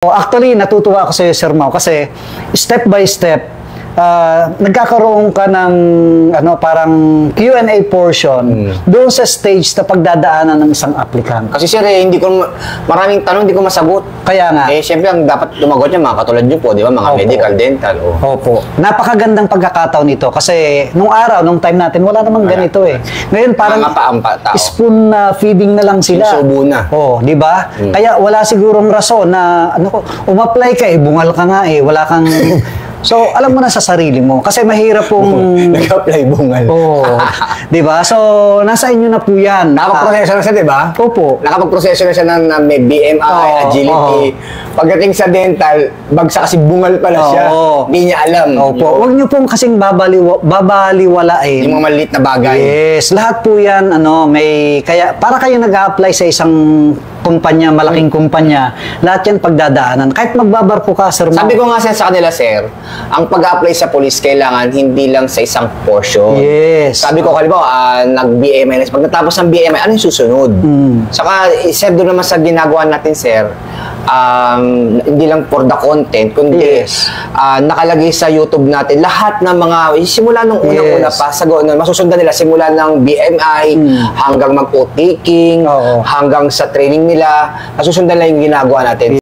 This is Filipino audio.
Actually, natutuwa ako sa iyo, Sir Mau, kasi step by step, nagkakaroon ka ng parang Q&A portion doon sa stage na pagdadaanan ng isang applicant. Kasi sir, maraming tanong hindi ko masagot. Kaya nga. Siyempre, ang dapat tumagot niya, mga katulad niyo po, di ba? Mga medical, dental. Opo. Napakagandang pagkakataon nito kasi nung time natin, wala namang ganito eh. Ngayon, parang spoon feeding na lang sila. Subo na. Di ba? Kaya wala sigurong rason na, umapply ka bungal ka nga wala kang... So, alam mo na sa sarili mo. Kasi mahirap pong... Nag-apply bungal. Di ba? So, nasa inyo na po yan. Nakapag-proseso na siya, di ba? Opo. Nakapag-proseso na siya ng may BMI, agility. Pagdating sa dental, bagsak kasi bungal pala siya. Hindi niya alam. Opo. Huwag niyo pong kasing babaliwalain. Yung mga maliit na bagay. Yes. Lahat po yan, para kayo nag-a-apply sa isang kumpanya, malaking kumpanya, lahat yan pagdadaanan. Kahit magbabarko ka, Sir Mau. Sabi ko nga sa kanila, sir, ang pag-apply sa police, kailangan hindi lang sa isang portion. Yes. Sabi ko, halimbawa, nag-BMI. Pag natapos ng BMI, ano yung susunod? Saka, sir, doon naman sa ginagawa natin, sir, hindi lang for the content, kundi nakalagay sa YouTube natin, lahat ng mga, simula nung unang-una pa, masusundan nila, simula ng BMI, hanggang mag-o-taking, hanggang sa training nila, nasusundan lang yung ginagawa natin.